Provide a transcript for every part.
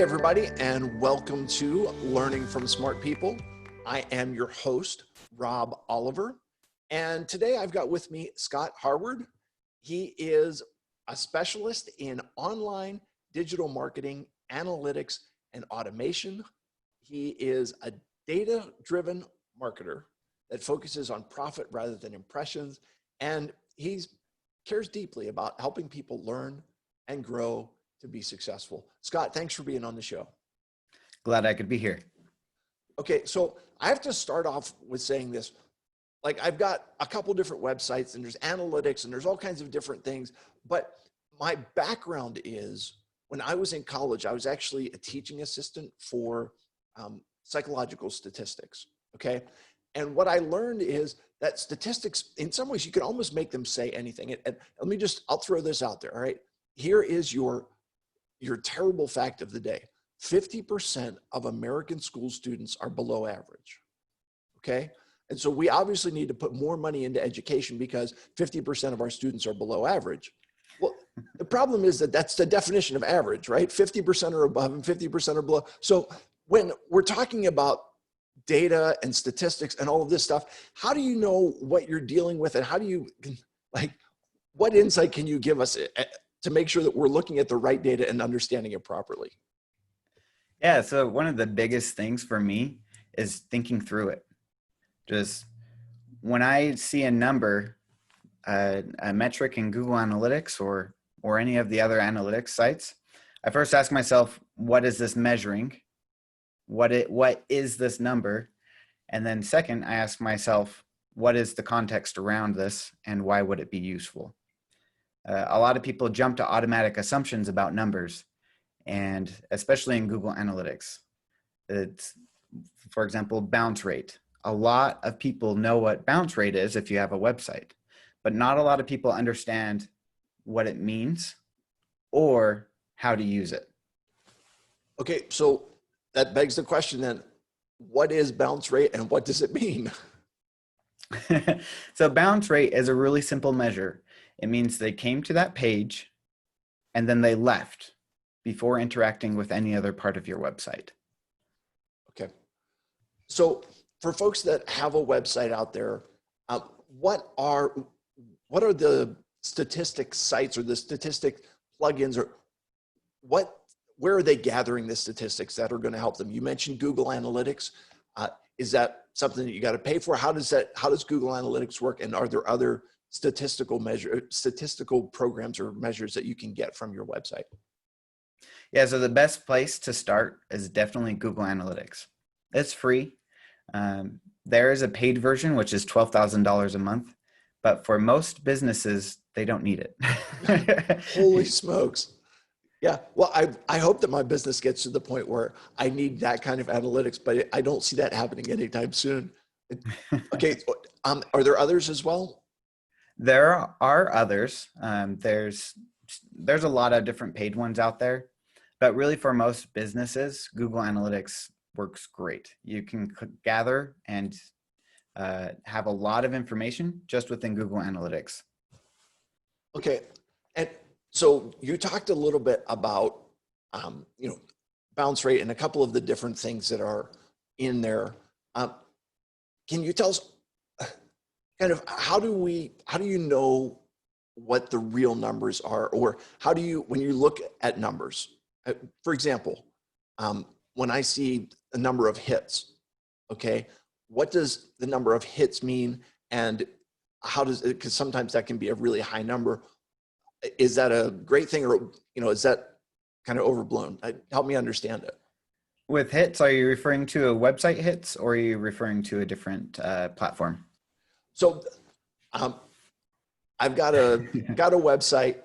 everybody, and welcome to Learning from Smart People. I am your host, Rob Oliver, and today I've got with me Scott Harward. He is a specialist in online digital marketing, analytics, and automation. He is a data-driven marketer that focuses on profit rather than impressions, and he cares deeply about helping people learn and grow to be successful. Scott, thanks for being on the show. Glad I could be here. Okay, so I have to start off with saying this. Like, I've got a couple different websites and there's analytics and there's all kinds of different things, but my background is when I was in college, I was actually a teaching assistant for psychological statistics, okay? And what I learned is that statistics, in some ways, you can almost make them say anything. And I'll throw this out there, all right? Here is your terrible fact of the day. 50% of American school students are below average, okay? And so we obviously need to put more money into education because 50% of our students are below average. Well, the problem is that that's the definition of average, right? 50% are above and 50% are below. So when we're talking about data and statistics and all of this stuff, how do you know what you're dealing with, and how do you, like, what insight can you give us to make sure that we're looking at the right data and understanding it properly? Yeah, so one of the biggest things for me is thinking through it. Just when I see a number, a metric in Google Analytics or any of the other analytics sites, I first ask myself, what is this measuring? What is this number? And then second, I ask myself, what is the context around this and why would it be useful? A lot of people jump to automatic assumptions about numbers, and especially in Google Analytics. It's, for example, bounce rate. A lot of people know what bounce rate is if you have a website, but not a lot of people understand what it means or how to use it. Okay, so that begs the question then, what is bounce rate and what does it mean? So bounce rate is a really simple measure. It means they came to that page and then they left before interacting with any other part of your website. Okay. So for folks that have a website out there, what are the statistic sites or the statistic plugins, or where are they gathering the statistics that are going to help them? You mentioned Google Analytics. Is that something that you got to pay for? How does Google Analytics work? And are there other statistical programs or measures that you can get from your website? Yeah, so the best place to start is definitely Google Analytics. It's free. There is a paid version, which is $12,000 a month, but for most businesses, they don't need it. Holy smokes. Yeah, well, I hope that my business gets to the point where I need that kind of analytics, but I don't see that happening anytime soon. Okay, are there others as well? There are others. There's a lot of different paid ones out there, but really for most businesses, Google Analytics works great. You can gather and have a lot of information just within Google Analytics. Okay, and so you talked a little bit about bounce rate and a couple of the different things that are in there. Can you tell us kind of how do you know what the real numbers are, or how do you, when you look at numbers, for example, when I see a number of hits, okay, what does the number of hits mean, and how does it, because sometimes that can be a really high number. Is that a great thing, or is that kind of overblown? Help me understand it. With hits, are you referring to a website hits, or are you referring to a different platform? So I've got a website,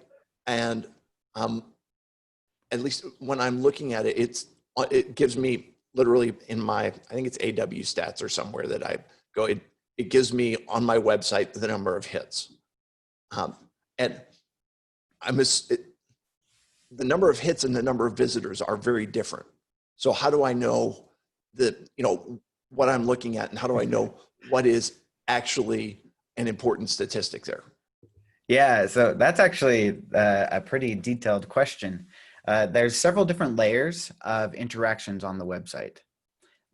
and at least when I'm looking at it, it gives me literally in I think it's AW stats or somewhere that I go, it gives me on my website the number of hits. And the number of hits and the number of visitors are very different. So how do I know what I'm looking at, and how do I know what is actually an important statistic there? Yeah, so that's actually a pretty detailed question. There's several different layers of interactions on the website.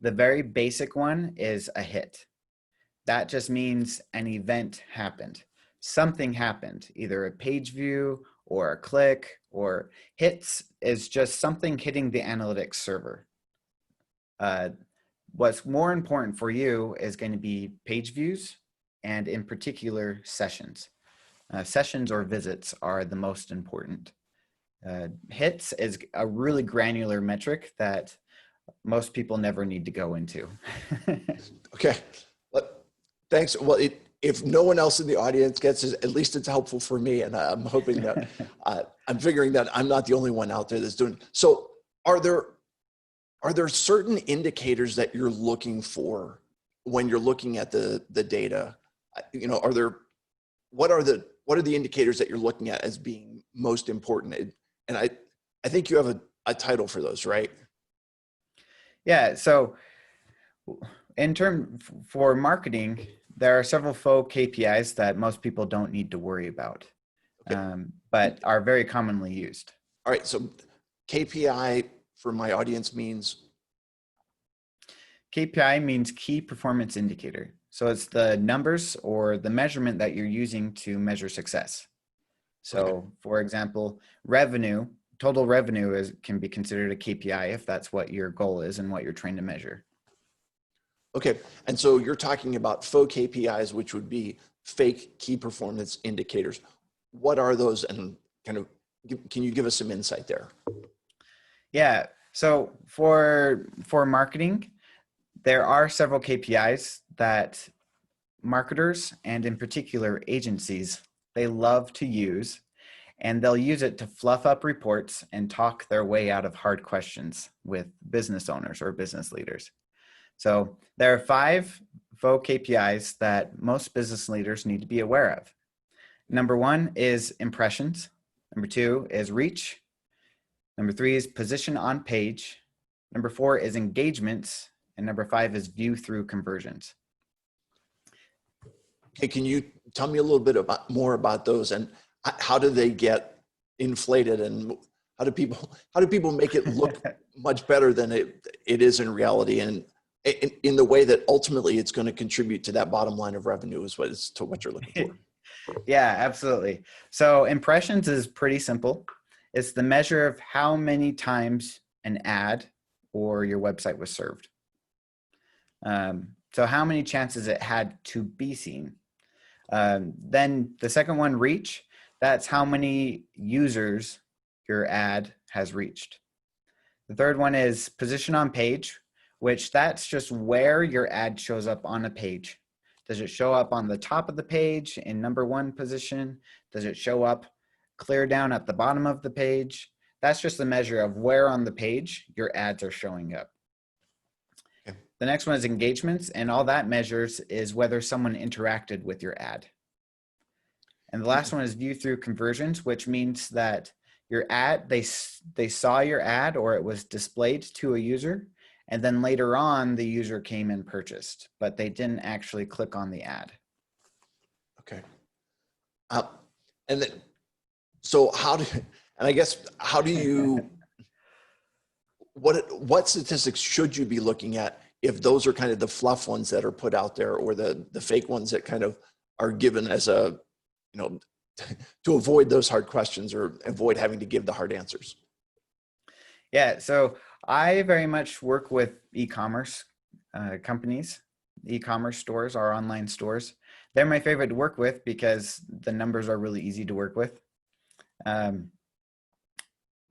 The very basic one is a hit. That just means an event happened. Something happened, either a page view or a click, or hits is just something hitting the analytics server. What's more important for you is going to be page views, and in particular, sessions. Sessions or visits are the most important. Hits is a really granular metric that most people never need to go into. Okay, thanks. Well, if no one else in the audience gets it, at least it's helpful for me, and I'm hoping that I'm figuring that I'm not the only one out there that's doing. So, are there certain indicators that you're looking for when you're looking at the data? You know, what are the indicators that you're looking at as being most important? And I think you have a title for those, right? Yeah. So, for marketing, there are several faux KPIs that most people don't need to worry about, but are very commonly used. All right. So, KPI for my audience means? KPI means key performance indicator. So it's the numbers or the measurement that you're using to measure success. So for example, total revenue can be considered a KPI if that's what your goal is and what you're trying to measure. Okay. And so you're talking about faux KPIs, which would be fake key performance indicators. What are those, and kind of can you give us some insight there? Yeah. So for marketing, there are several KPIs that marketers, and in particular agencies, they love to use, and they'll use it to fluff up reports and talk their way out of hard questions with business owners or business leaders. So there are 5 faux KPIs that most business leaders need to be aware of. Number 1 is impressions. Number 2 is reach. Number 3 is position on page. Number 4 is engagements. And number 5 is view through conversions. Okay, can you tell me a little bit more about those, and how do they get inflated, and how do people make it look much better than it is in reality, and in the way that ultimately it's going to contribute to that bottom line of revenue is what you're looking for? Yeah, absolutely. So impressions is pretty simple. It's the measure of how many times an ad or your website was served. So how many chances it had to be seen. Then the second one, reach, that's how many users your ad has reached. The third one is position on page, which that's just where your ad shows up on a page. Does it show up on the top of the page in number 1 position? Does it show up clear down at the bottom of the page? That's just the measure of where on the page your ads are showing up. The next one is engagements, and all that measures is whether someone interacted with your ad. And the last one is view through conversions, which means that your ad, they saw your ad, or it was displayed to a user, and then later on the user came and purchased, but they didn't actually click on the ad. Okay. And then, so how do you, what statistics should you be looking at if those are kind of the fluff ones that are put out there, or the fake ones that kind of are given as a, you know, to avoid those hard questions or avoid having to give the hard answers? Yeah, so I very much work with e-commerce companies, e-commerce stores, our online stores. They're my favorite to work with because the numbers are really easy to work with.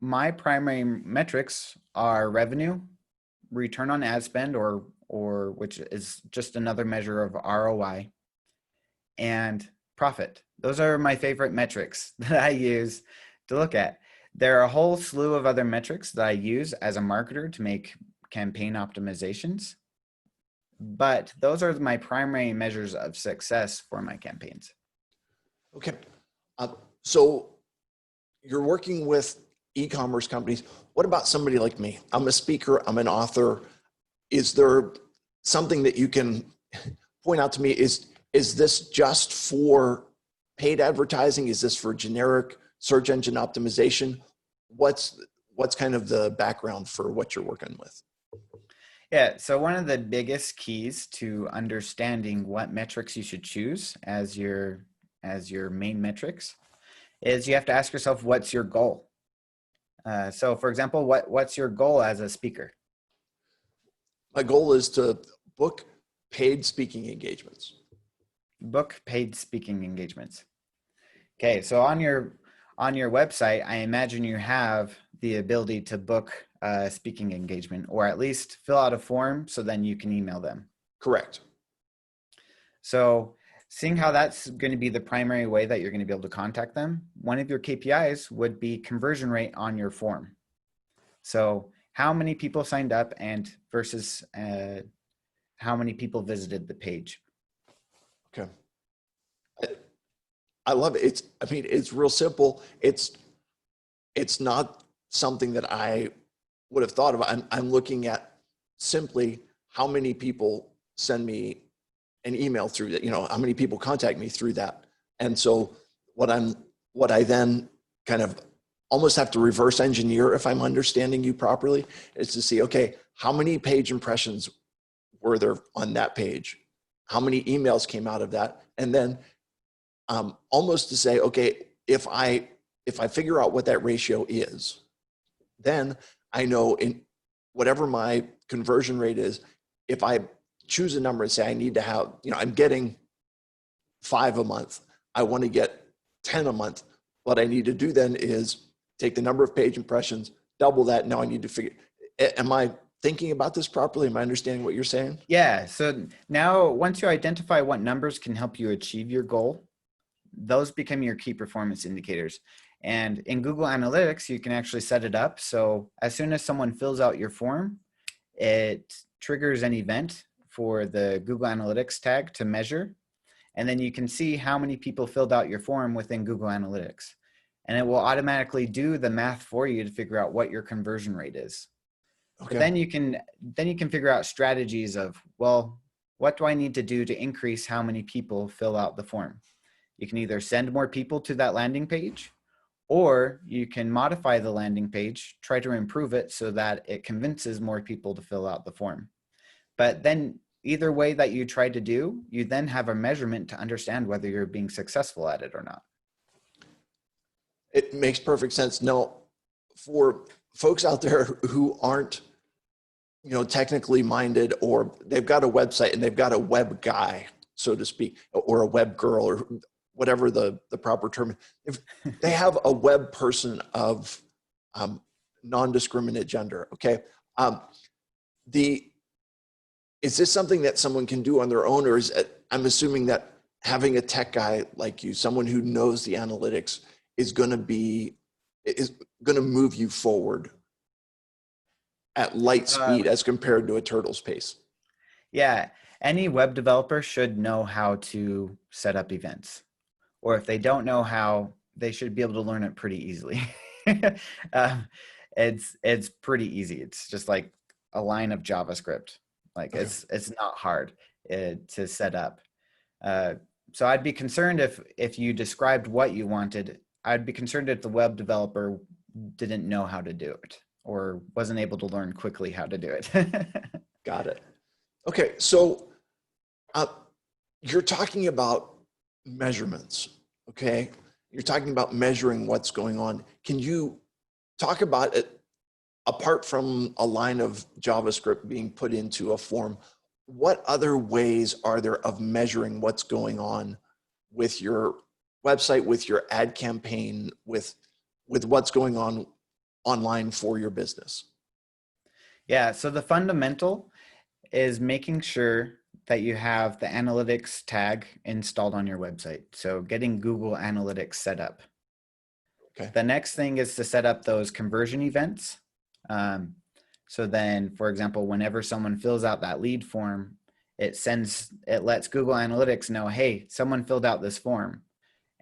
My primary metrics are revenue, return on ad spend, or which is just another measure of ROI, and profit. Those are my favorite metrics that I use to look at. There are a whole slew of other metrics that I use as a marketer to make campaign optimizations, but those are my primary measures of success for my campaigns. Okay. So you're working with e-commerce companies. What about somebody like me? I'm a speaker, I'm an author. Is there something that you can point out to me? Is this just for paid advertising? Is this for generic search engine optimization? What's what's kind of the background for what you're working with? Yeah, so one of the biggest keys to understanding what metrics you should choose as your main metrics is you have to ask yourself, what's your goal? So for example, what's your goal as a speaker? My goal is to book paid speaking engagements. Book paid speaking engagements. Okay, so on your website, I imagine you have the ability to book a speaking engagement, or at least fill out a form so then you can email them. Correct. So seeing how that's going to be the primary way that you're going to be able to contact them, one of your KPIs would be conversion rate on your form. So how many people signed up and versus how many people visited the page. Okay. I love it. It's real simple. It's not something that I would have thought of. I'm looking at simply how many people send me an email through that, how many people contact me through that. And so what I then kind of almost have to reverse engineer, if I'm understanding you properly, is to see, okay, how many page impressions were there on that page? How many emails came out of that? And then almost to say, okay, if I figure out what that ratio is, then I know in whatever my conversion rate is, if I choose a number and say I need to have, I'm getting 5 a month, I want to get 10 a month. What I need to do then is take the number of page impressions, double that. Now I need to figure, am I thinking about this properly? Am I understanding what you're saying? Yeah, so now once you identify what numbers can help you achieve your goal, those become your key performance indicators. And in Google Analytics, you can actually set it up. So as soon as someone fills out your form, it triggers an event for the Google Analytics tag to measure. And then you can see how many people filled out your form within Google Analytics. And it will automatically do the math for you to figure out what your conversion rate is. Okay. But then you can figure out strategies of, well, what do I need to do to increase how many people fill out the form? You can either send more people to that landing page, or you can modify the landing page, try to improve it so that it convinces more people to fill out the form. But then either way that you try to do, you then have a measurement to understand whether you're being successful at it or not. It makes perfect sense. Now, for folks out there who aren't, technically minded, or they've got a website and they've got a web guy, so to speak, or a web girl, or whatever the proper term, if they have a web person of non-discriminate gender, okay, is this something that someone can do on their own, or I'm assuming that having a tech guy like you, someone who knows the analytics, is going to move you forward at light speed as compared to a turtle's pace? Yeah, any web developer should know how to set up events. Or if they don't know how, they should be able to learn it pretty easily. It's pretty easy. It's just like a line of JavaScript. Like Okay. it's not hard to set up. So I'd be concerned if you described what you wanted. I'd be concerned if the web developer didn't know how to do it or wasn't able to learn quickly how to do it. Got it. Okay, so you're talking about measurements, okay? You're talking about measuring what's going on. Can you talk about it, apart from a line of JavaScript being put into a form, what other ways are there of measuring what's going on with your website, with your ad campaign, with what's going on online for your business? Yeah, so the fundamental is making sure that you have the analytics tag installed on your website. So getting Google Analytics set up. Okay. The next thing is to set up those conversion events. So then, for example, whenever someone fills out that lead form, it lets Google Analytics know, hey, someone filled out this form.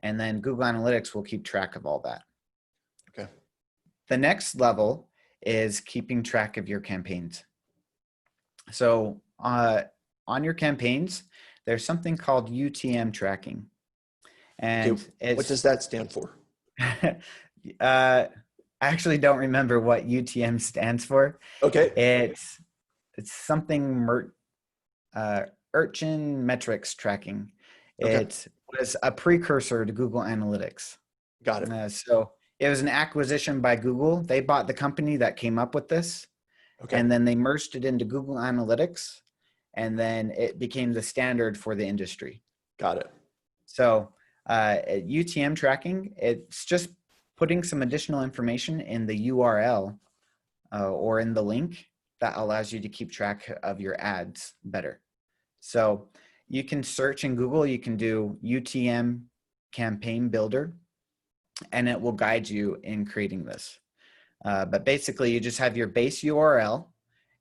And then Google Analytics will keep track of all that. Okay. The next level is keeping track of your campaigns. So on your campaigns, there's something called UTM tracking. And okay. What does that stand for? At I actually don't remember what UTM stands for. Okay. It's something urchin metrics tracking. Okay. It was a precursor to Google Analytics. Got it. So it was an acquisition by Google. They bought the company that came up with this, Okay. and then they merged it into Google Analytics, and then it became the standard for the industry. Got it. So UTM tracking, it's just putting some additional information in the URL or in the link that allows you to keep track of your ads better. So you can search in Google, you can do UTM campaign builder, and it will guide you in creating this. But basically you just have your base URL,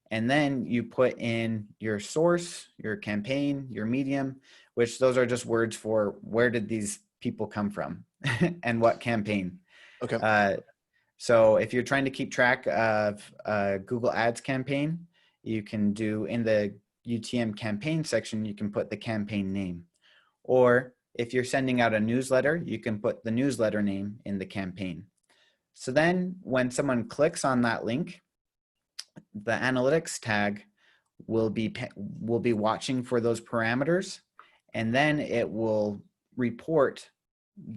and then you put in your source, your campaign, your medium, which those are just words for where did these people come from and what campaign. Okay. So if you're trying to keep track of a Google Ads campaign, you can do in the UTM campaign section, you can put the campaign name. Or if you're sending out a newsletter, you can put the newsletter name in the campaign. So then when someone clicks on that link, the analytics tag will be watching for those parameters, and then it will report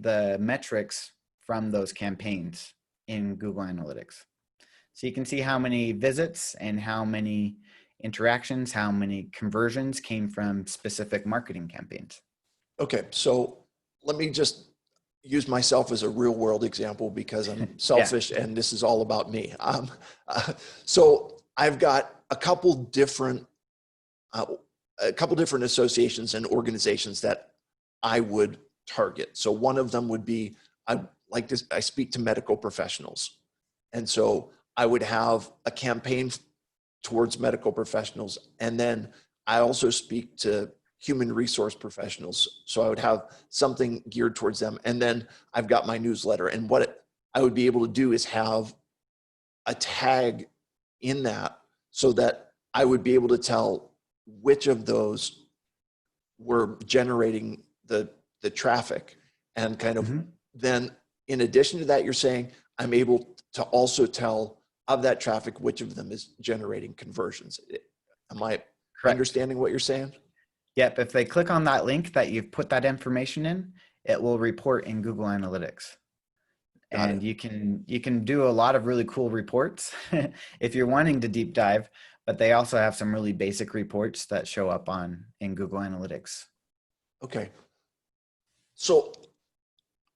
the metrics from those campaigns in Google Analytics. So you can see how many visits and how many interactions, how many conversions came from specific marketing campaigns. Okay. So let me just use myself as a real world example because I'm selfish and this is all about me. So I've got a couple different associations and organizations that I would target. So one of them would be, I speak to medical professionals. And so I would have a campaign towards medical professionals. And then I also speak to human resource professionals. So I would have something geared towards them. And then I've got my newsletter. And what I would be able to do is have a tag in that so that I would be able to tell which of those were generating the traffic. And kind of then in addition to that, you're saying I'm able to also tell of that traffic, which of them is generating conversions. Am I understanding what you're saying? Yep. If they click on that link that you've put that information in, it will report in Google Analytics. And you can do a lot of really cool reports if you're wanting to deep dive, but they also have some really basic reports that show up in Google Analytics. Okay. So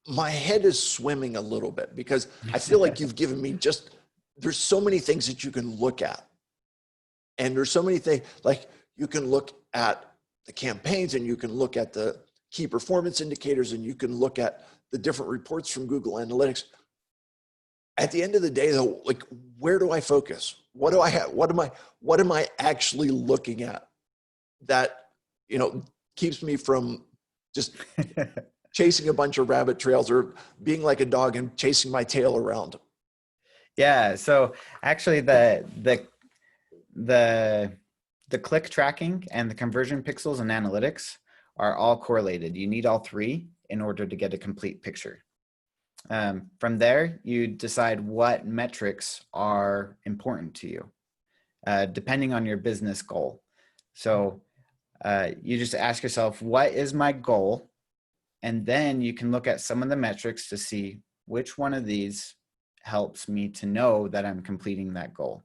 my head is swimming a little bit because I feel like you've given me there's so many things that you can look at. And there's so many things, like you can look at the campaigns and you can look at the key performance indicators and you can look at the different reports from Google Analytics. At the end of the day though, like where do I focus? What do I have? What am I actually looking at that, keeps me from just chasing a bunch of rabbit trails or being like a dog and chasing my tail around? Yeah. So actually the click tracking and the conversion pixels and analytics are all correlated. You need all three in order to get a complete picture. From there, you decide what metrics are important to you, depending on your business goal. So you just ask yourself, what is my goal? And then you can look at some of the metrics to see which one of these helps me to know that I'm completing that goal.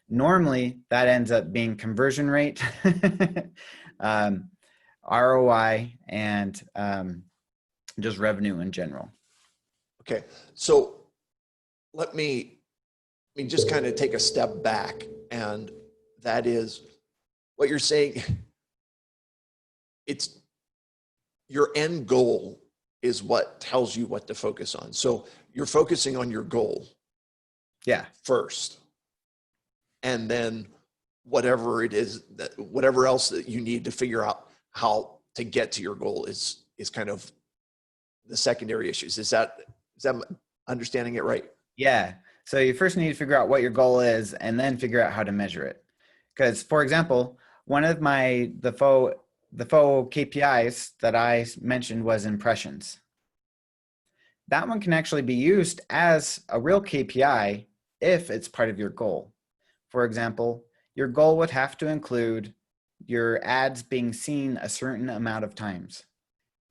Normally, that ends up being conversion rate, ROI, and just revenue in general. Okay, so let me just kind of take a step back, and that is what you're saying. It's your end goal is what tells you what to focus on. So you're focusing on your goal, first, and then whatever it is whatever else that you need to figure out how to get to your goal is kind of the secondary issues. Is that understanding it right? Yeah. So you first need to figure out what your goal is and then figure out how to measure it. Because, for example, one of the faux KPIs that I mentioned was impressions. that one can actually be used as a real KPI if it's part of your goal. For example, your goal would have to include your ads being seen a certain amount of times.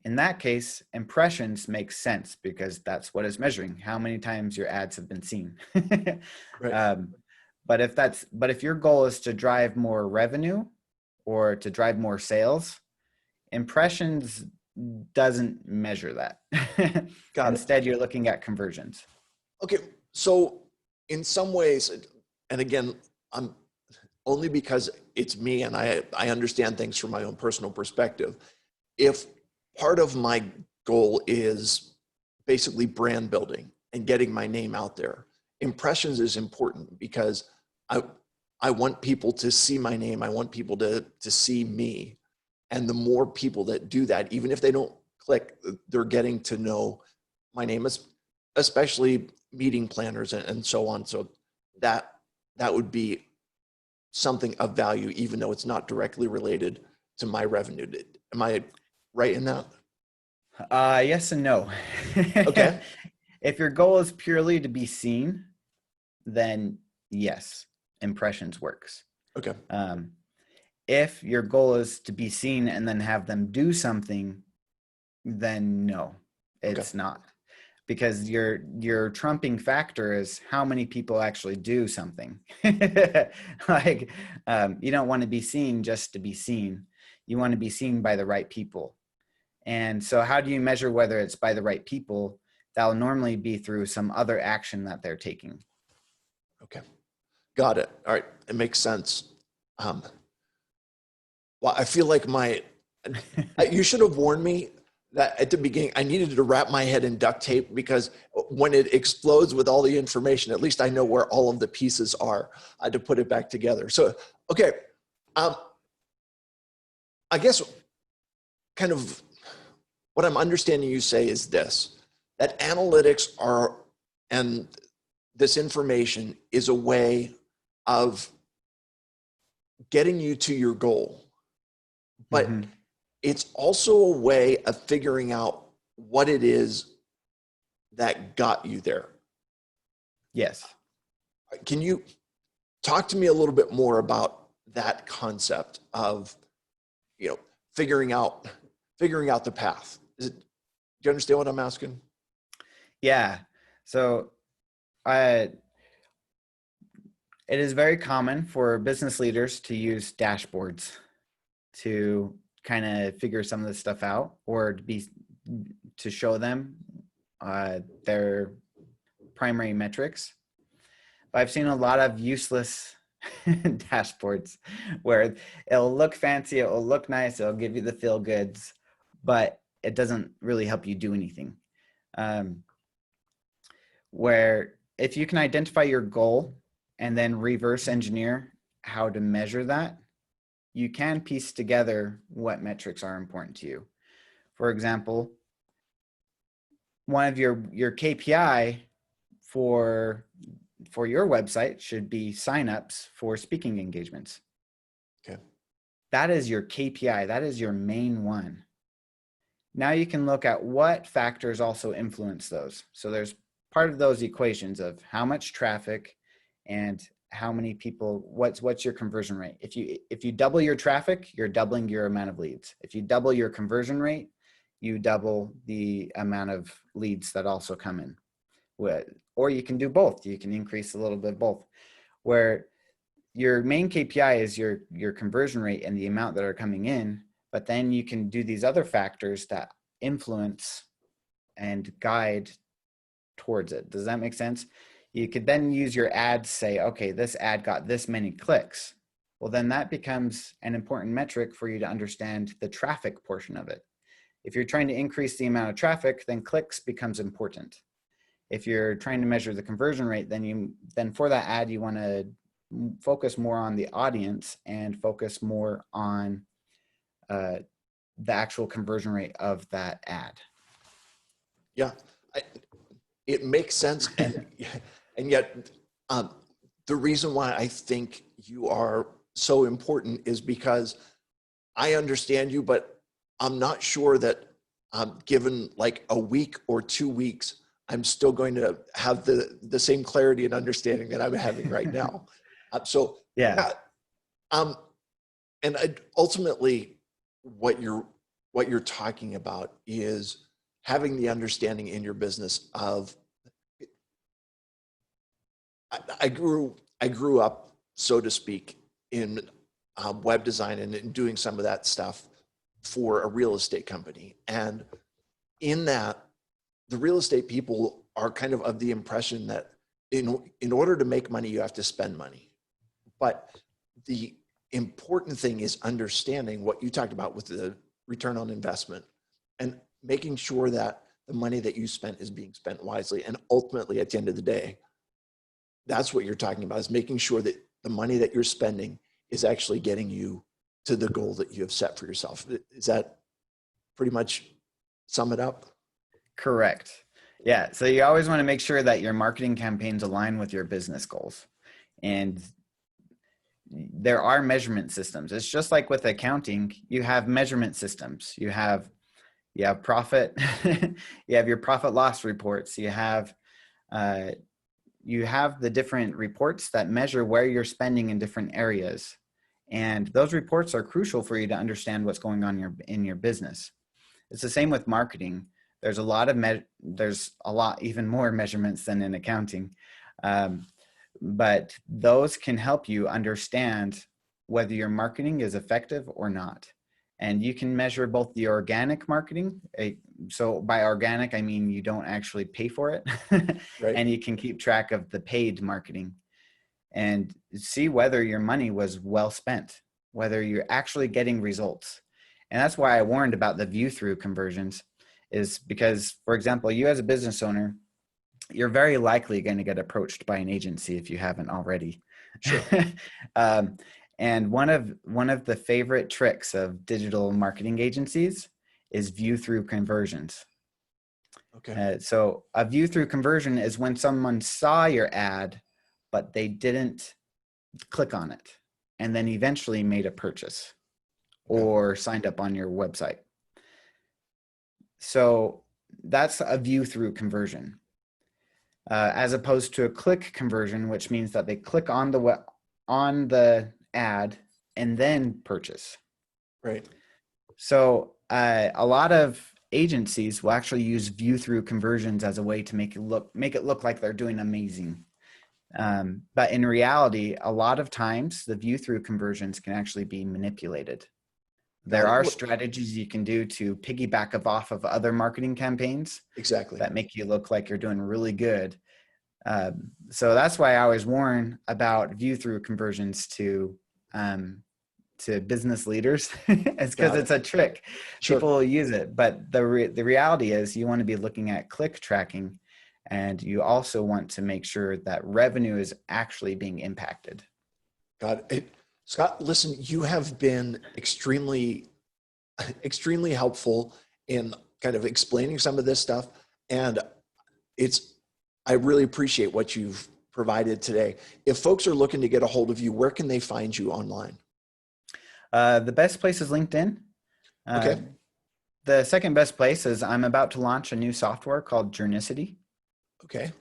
In that case, impressions make sense because that's what it's measuring, how many times your ads have been seen. Right. But if your goal is to drive more revenue or to drive more sales, impressions doesn't measure that. Got it. Instead, you're looking at conversions. Okay. So in some ways, and again, I'm only because it's me and I understand things from my own personal perspective. If part of my goal is basically brand building and getting my name out there, impressions is important because I want people to see my name. I want people to see me. And the more people that do that, even if they don't click, they're getting to know my name, especially meeting planners and so on. So that would be something of value, even though it's not directly related to my revenue. Am I right in that? Yes and no. Okay. If your goal is purely to be seen, then yes, impressions works. Okay. If your goal is to be seen and then have them do something, then no, it's not. Because your trumping factor is how many people actually do something. Like, you don't want to be seen just to be seen. You want to be seen by the right people. And so how do you measure whether it's by the right people? That'll normally be through some other action that they're taking. Okay. Got it. All right. It makes sense. Well, I feel like you should have warned me that at the beginning I needed to wrap my head in duct tape, because when it explodes with all the information, at least I know where all of the pieces are to put it back together. So, okay. I guess kind of what I'm understanding you say is this, that analytics and this information is a way of getting you to your goal. But it's also a way of figuring out what it is that got you there. Yes. Can you talk to me a little bit more about that concept of, figuring out the path? Do you understand what I'm asking? Yeah. So it is very common for business leaders to use dashboards to kind of figure some of this stuff out, or to show them their primary metrics. But I've seen a lot of useless dashboards where it'll look fancy, it will look nice, it'll give you the feel goods, but it doesn't really help you do anything. Where if you can identify your goal and then reverse engineer how to measure that, you can piece together what metrics are important to you. For example, one of your KPI for your website should be signups for speaking engagements. Okay. That is your KPI. That is your main one. Now you can look at what factors also influence those. So there's part of those equations of how much traffic and how many people, what's your conversion rate. If you double your traffic, you're doubling your amount of leads. If you double your conversion rate, you double the amount of leads that also come in. Or you can do both. You can increase a little bit of both, where your main KPI is your conversion rate and the amount that are coming in, but then you can do these other factors that influence and guide towards it. Does that make sense? You could then use your ads, say, okay, this ad got this many clicks. Well, then that becomes an important metric for you to understand the traffic portion of it. If you're trying to increase the amount of traffic, then clicks becomes important. If you're trying to measure the conversion rate, then for that ad, you want to focus more on the audience and focus more on the actual conversion rate of that ad. Yeah, it makes sense. And yet the reason why I think you are so important is because I understand you, but I'm not sure that given like a week or 2 weeks, I'm still going to have the same clarity and understanding that I'm having right now. So Yeah. And ultimately, what you're talking about is having the understanding in your business of. I grew up, so to speak, in web design and in doing some of that stuff for a real estate company, and in that, the real estate people are kind of the impression that in order to make money, you have to spend money. But the important thing is understanding what you talked about with the return on investment and making sure that the money that you spent is being spent wisely. And ultimately, at the end of the day, that's what you're talking about, is making sure that the money that you're spending is actually getting you to the goal that you have set for yourself. Is that pretty much sum it up? Correct. Yeah. So you always want to make sure that your marketing campaigns align with your business goals. And there are measurement systems. It's just like with accounting, you have measurement systems. You have profit, you have your profit loss reports. You have the different reports that measure where you're spending in different areas. And those reports are crucial for you to understand what's going on in your business. It's the same with marketing. There's a lot even more measurements than in accounting. But those can help you understand whether your marketing is effective or not. And you can measure both the organic marketing. So by organic, I mean you don't actually pay for it. Right. And you can keep track of the paid marketing and see whether your money was well spent, whether you're actually getting results. And that's why I warned about the view-through conversions, is because, for example, you as a business owner, you're very likely going to get approached by an agency if you haven't already. Sure. And one of the favorite tricks of digital marketing agencies is view-through conversions. Okay. So a view-through conversion is when someone saw your ad, but they didn't click on it, and then eventually made a purchase or signed up on your website. So that's a view-through conversion, as opposed to a click conversion, which means that they click on the ad and then purchase. Right. So a lot of agencies will actually use view-through conversions as a way to make it look like they're doing amazing. But in reality, a lot of times the view-through conversions can actually be manipulated. There are strategies you can do to piggyback off of other marketing campaigns. Exactly. That make you look like you're doing really good. So that's why I always warn about view-through conversions to business leaders. It's because it's a trick. Sure. People will use it, but the reality is you want to be looking at click tracking, and you also want to make sure that revenue is actually being impacted. Got it. Scott, listen, you have been extremely helpful in kind of explaining some of this stuff. And I really appreciate what you've provided today. If folks are looking to get a hold of you, where can they find you online? The best place is LinkedIn. Okay. The second best place is I'm about to launch a new software called Journicity. Okay.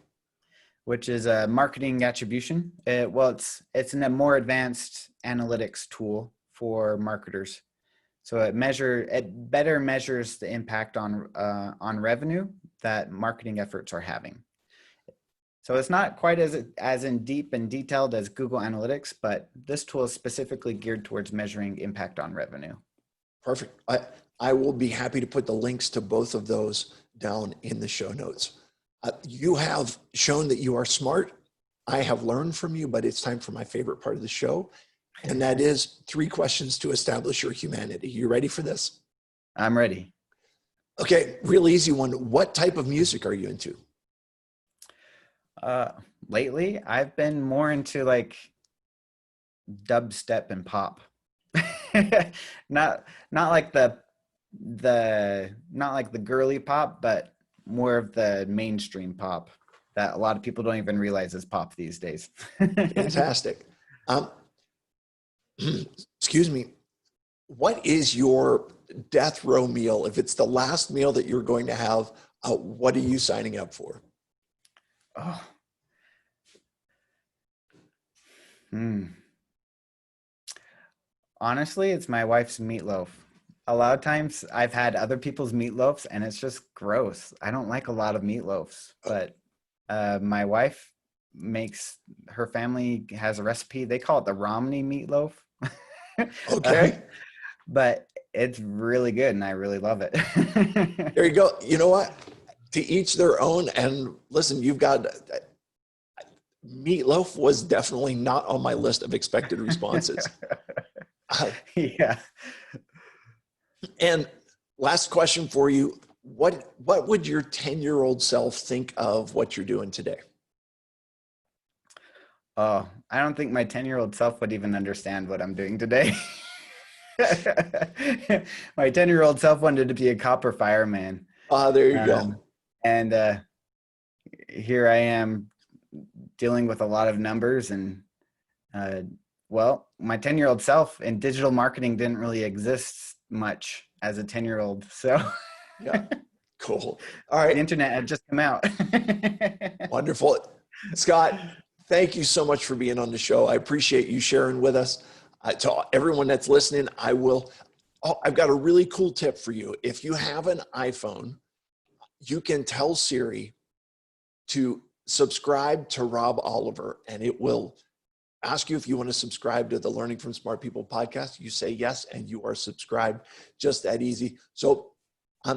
Which is a marketing attribution. It's a more advanced analytics tool for marketers. So it better measures the impact on revenue that marketing efforts are having. So it's not quite as in deep and detailed as Google Analytics, but this tool is specifically geared towards measuring impact on revenue. Perfect. I will be happy to put the links to both of those down in the show notes. You have shown that you are smart. I have learned from you, but it's time for my favorite part of the show. And that is 3 questions to establish your humanity. You ready for this? I'm ready. Okay, real easy one. What type of music are you into? Lately, I've been more into like dubstep and pop. not like the girly pop, but more of the mainstream pop that a lot of people don't even realize is pop these days. Fantastic. Excuse me. What is your death row meal? If it's the last meal that you're going to have, what are you signing up for? Oh. Hmm. Honestly, it's my wife's meatloaf. A lot of times I've had other people's meatloafs and it's just gross. I don't like a lot of meatloafs, but my wife makes, her family has a recipe. They call it the Romney meatloaf. Uh, Okay. but it's really good and I really love it. There you go. You know what? To each their own. And listen, you've got meatloaf was definitely not on my list of expected responses. Yeah. And last question for you. What would your 10-year-old self think of what you're doing today? Oh, I don't think my 10-year-old self would even understand what I'm doing today. My 10-year-old self wanted to be a copper fireman. There you go. Um, and here I am dealing with a lot of numbers and well, my 10-year-old self in digital marketing didn't really exist much as a 10-year-old. So Yeah. Cool. All the right. internet had just come out. Wonderful. Scott, thank you so much for being on the show. I appreciate you sharing with us. To everyone that's listening, I've got a really cool tip for you. If you have an iPhone, you can tell Siri to subscribe to Rob Oliver, and it will ask you if you want to subscribe to the Learning from Smart People podcast. You say yes, and you are subscribed. Just that easy. So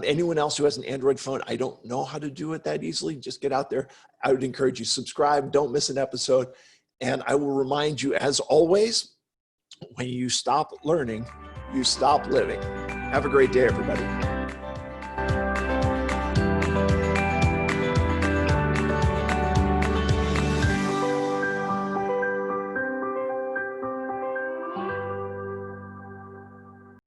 anyone else who has an Android phone, I don't know how to do it that easily. Just get out there. I would encourage you, subscribe. Don't miss an episode. And I will remind you, as always, when you stop learning, you stop living. Have a great day, everybody.